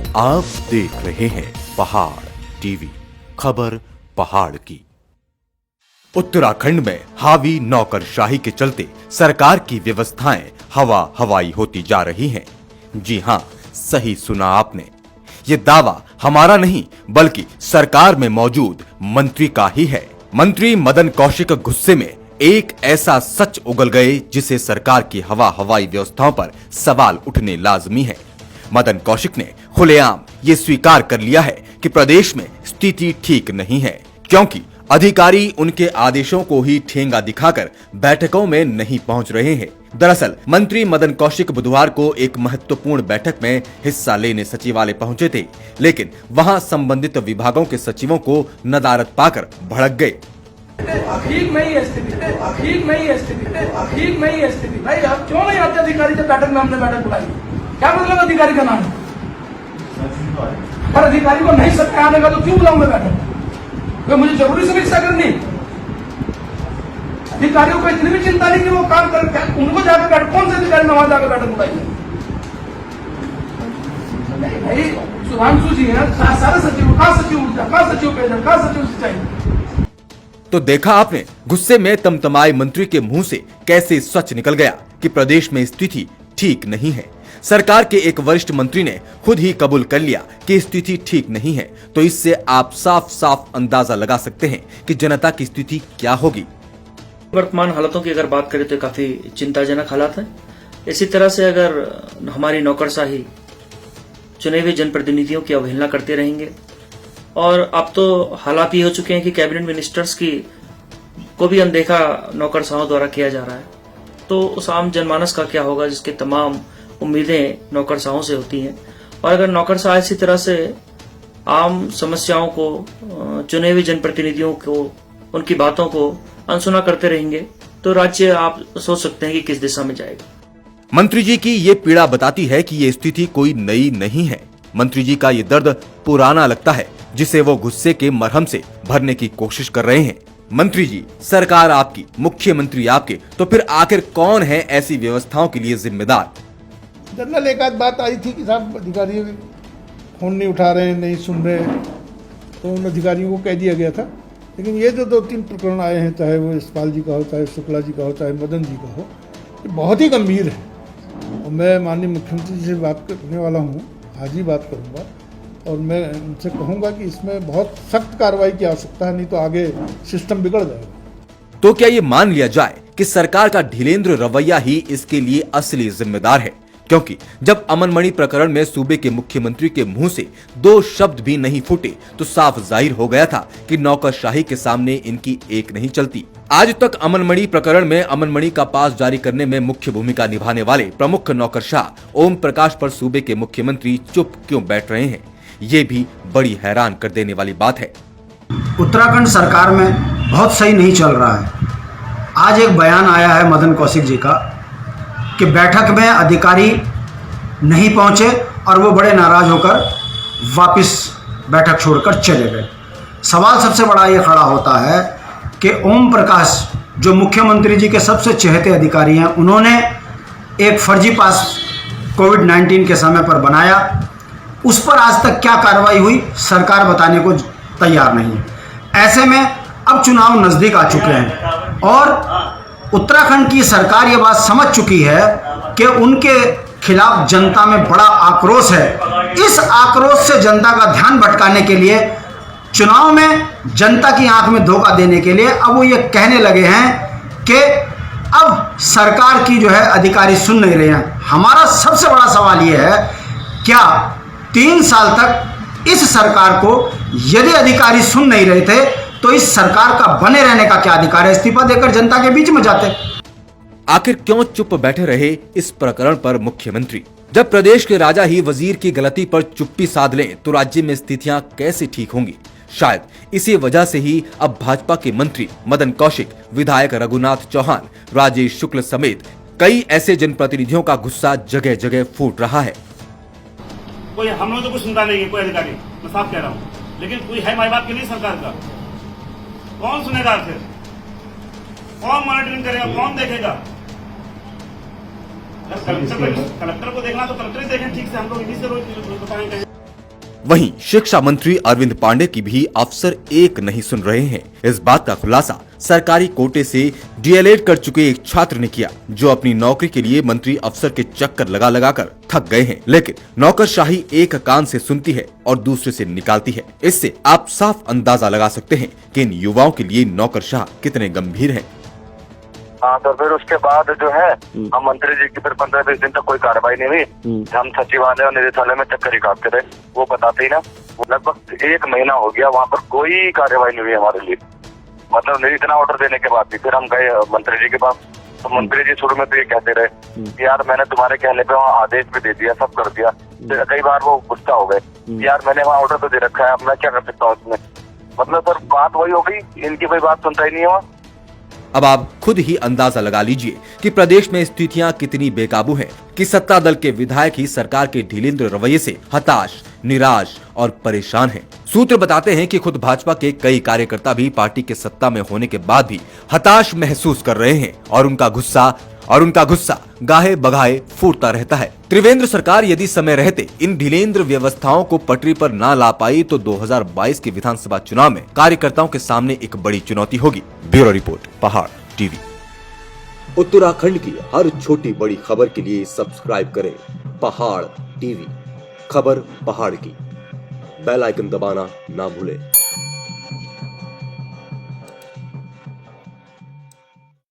आप देख रहे हैं पहाड़ टीवी, खबर पहाड़ की। उत्तराखंड में हावी नौकरशाही के चलते सरकार की व्यवस्थाएं हवा हवाई होती जा रही हैं। जी हां, सही सुना आपने। ये दावा हमारा नहीं बल्कि सरकार में मौजूद मंत्री का ही है। मंत्री मदन कौशिक गुस्से में एक ऐसा सच उगल गए जिसे सरकार की हवा हवाई व्यवस्थाओं पर सवाल उठने लाजमी है। मदन कौशिक ने खुलेआम ये स्वीकार कर लिया है कि प्रदेश में स्थिति ठीक नहीं है, क्योंकि अधिकारी उनके आदेशों को ही ठेंगा दिखाकर बैठकों में नहीं पहुंच रहे हैं। दरअसल मंत्री मदन कौशिक बुधवार को एक महत्वपूर्ण बैठक में हिस्सा लेने सचिवालय पहुंचे थे, लेकिन वहां संबंधित विभागों के सचिवों को नदारद पाकर भड़क गए। ठीक नहीं है स्थिति, ठीक नहीं है स्थिति, ठीक नहीं है स्थिति। भाई आप क्यों नहीं आते अधिकारी जब बैठक में हमने बैठक बुलाई? क्या मतलब अधिकारी का नाम? पर अधिकारी को नहीं सकते आने का तो क्यों बुलाऊं मैं बैठक? तो मुझे जरूरी समीक्षा करनी। अधिकारियों को इतनी भी चिंता नहीं कि वो काम कर, उनको जाकर बैठ, कौन से अधिकारी में वहां जाकर बैठक बुलाई? नहीं भाई, सुधांशु जी है, सारे सचिव, कहां सचिव ऊर्जा, कहां सचिव पेयजल, कहां सचिव सिंचाई। तो देखा आपने, गुस्से में तमतमाए मंत्री के मुंह से कैसे सच निकल गया कि प्रदेश में स्थिति ठीक नहीं है। सरकार के एक वरिष्ठ मंत्री ने खुद ही कबूल कर लिया कि स्थिति ठीक नहीं है, तो इससे आप साफ साफ अंदाजा लगा सकते हैं कि जनता की स्थिति क्या होगी। वर्तमान हालातों की अगर बात करें तो काफी चिंताजनक हालात है। इसी तरह से अगर हमारी नौकरशाही चुने हुए जनप्रतिनिधियों की अवहेलना करते रहेंगे, और अब तो हालात ये हो चुके हैं कि कैबिनेट मिनिस्टर्स की को भी अनदेखा नौकरशाहों द्वारा किया जा रहा है, तो उस आम जनमानस का क्या होगा जिसके तमाम उम्मीदें नौकरशाहों से होती हैं। और अगर नौकरशाह इसी तरह से आम समस्याओं को, चुने हुए जनप्रतिनिधियों को, उनकी बातों को अनसुना करते रहेंगे, तो राज्य आप सोच सकते हैं कि किस दिशा में जाएगा। मंत्री जी की ये पीड़ा बताती है कि ये स्थिति कोई नई नहीं है। मंत्री जी का ये दर्द पुराना लगता है, जिसे वो गुस्से के मरहम से भरने की कोशिश कर रहे हैं। मंत्री जी, सरकार आपकी, मुख्यमंत्री आपके, तो फिर आखिर कौन है ऐसी व्यवस्थाओं के लिए जिम्मेदार? जनरल एक आध बात आई थी कि साहब अधिकारी फोन नहीं उठा रहे हैं, नहीं सुन रहे हैं, तो उन अधिकारियों को कह दिया गया था। लेकिन ये जो 2-3 प्रकरण आए हैं, चाहे वो यशपाल जी का हो, चाहे शुक्ला जी का हो, चाहे मदन जी का हो, ये बहुत ही गंभीर है। और मैं माननीय मुख्यमंत्री जी से बात करने वाला हूँ, आज ही बात करूँगा, और मैं उनसे कहूँगा कि इसमें बहुत सख्त कार्रवाई की आवश्यकता है, नहीं तो आगे सिस्टम बिगड़ जाएगा। तो क्या ये मान लिया जाए कि सरकार का ढीलेंद्र रवैया ही इसके लिए असली जिम्मेदार है? क्योंकि जब अमन मणि प्रकरण में सूबे के मुख्यमंत्री के मुंह से 2 शब्द भी नहीं फूटे, तो साफ जाहिर हो गया था कि नौकरशाही के सामने इनकी एक नहीं चलती। आज तक अमन मणि प्रकरण में अमन मणि का पास जारी करने में मुख्य भूमिका निभाने वाले प्रमुख नौकरशाह ओम प्रकाश पर सूबे के मुख्यमंत्री चुप क्यों बैठ रहे हैं, ये भी बड़ी हैरान कर देने वाली बात है। उत्तराखंड सरकार में बहुत सही नहीं चल रहा है। आज एक बयान आया है मदन कौशिक जी का कि बैठक में अधिकारी नहीं पहुंचे और वो बड़े नाराज होकर वापस बैठक छोड़कर चले गए। सवाल सबसे बड़ा ये खड़ा होता है कि ओम प्रकाश जो मुख्यमंत्री जी के सबसे चहेते अधिकारी हैं, उन्होंने एक फर्जी पास कोविड-19 के समय पर बनाया, उस पर आज तक क्या कार्रवाई हुई सरकार बताने को तैयार नहीं है। ऐसे में अब चुनाव नजदीक आ चुके हैं और उत्तराखंड की सरकार ये बात समझ चुकी है कि उनके खिलाफ जनता में बड़ा आक्रोश है। इस आक्रोश से जनता का ध्यान भटकाने के लिए, चुनाव में जनता की आंख में धोखा देने के लिए अब वो ये कहने लगे हैं कि अब सरकार की जो है अधिकारी सुन नहीं रहे हैं। हमारा सबसे बड़ा सवाल ये है, क्या 3 साल तक इस सरकार को यदि अधिकारी सुन नहीं रहे थे तो इस सरकार का बने रहने का क्या अधिकार है? इस्तीफा देकर जनता के बीच में जाते। आखिर क्यों चुप बैठे रहे इस प्रकरण पर मुख्यमंत्री? जब प्रदेश के राजा ही वजीर की गलती पर चुप्पी साध लें तो राज्य में स्थितियां कैसे ठीक होंगी? शायद इसी वजह से ही अब भाजपा के मंत्री मदन कौशिक, विधायक रघुनाथ चौहान, राजेश शुक्ल समेत कई ऐसे जनप्रतिनिधियों का गुस्सा जगह जगह फूट रहा है। कोई हम लोग तो कुछ सुनता नहीं है, कोई अधिकारी, मैं साफ कह रहा हूँ, लेकिन कोई है माई बाप के लिए सरकार का? कौन सुनेगा? फिर कौन मॉनिटरिंग करेगा? कौन देखेगा? कलेक्टर को देखना तो कलेक्टर ही देखें ठीक से, हम लोग इन्हीं से रोज बताएंगे। वहीं शिक्षा मंत्री अरविंद पांडे की भी अफसर एक नहीं सुन रहे हैं। इस बात का खुलासा सरकारी कोटे से डीएलएड कर चुके एक छात्र ने किया, जो अपनी नौकरी के लिए मंत्री अफसर के चक्कर लगा लगा कर थक गए हैं। लेकिन नौकरशाही एक कान से सुनती है और दूसरे से निकालती है। इससे आप साफ अंदाजा लगा सकते हैं कि इन युवाओं के लिए नौकरशाह कितने गंभीर हैं। हाँ, तो फिर उसके बाद जो है हम मंत्री जी की फिर 15-20 दिन तक कोई कार्रवाई नहीं हुई। हम सचिवालय और निदेशालय में चक्कर ही काटते रहे, वो बताते ही ना। लगभग 1 महीना हो गया, वहाँ पर कोई कार्रवाई नहीं हुई हमारे लिए। मतलब इतना ऑर्डर देने के बाद भी फिर हम गए मंत्री जी के पास, तो मंत्री जी शुरू में तो ये कहते रहे कि यार मैंने तुम्हारे कहने पे वहाँ आदेश भी दे दिया, सब कर दिया। फिर कई बार वो गुस्सा हो गए, यार मैंने वहाँ ऑर्डर तो दे रखा है, अब मैं क्या कर सकता हूँ उसमें। मतलब सर बात वही हो गई, इनकी कोई बात सुनता ही नहीं हुआ। अब आप खुद ही अंदाजा लगा लीजिए कि प्रदेश में स्थितियां कितनी बेकाबू हैं, कि सत्ता दल के विधायक ही सरकार के ढीलेंद्र रवैये से हताश, निराश और परेशान हैं। सूत्र बताते हैं कि खुद भाजपा के कई कार्यकर्ता भी पार्टी के सत्ता में होने के बाद भी हताश महसूस कर रहे हैं और उनका गुस्सा गाहे बगाहे फूटता रहता है। त्रिवेंद्र सरकार यदि समय रहते इन ढीलेंद्र व्यवस्थाओं को पटरी पर ना ला पाई तो 2022 के विधानसभा चुनाव में कार्यकर्ताओं के सामने एक बड़ी चुनौती होगी। ब्यूरो रिपोर्ट, पहाड़ टीवी। उत्तराखंड की हर छोटी बड़ी खबर के लिए सब्सक्राइब करें पहाड़ टीवी। खबर पहाड़ की, बेल आइकन दबाना ना भूलें।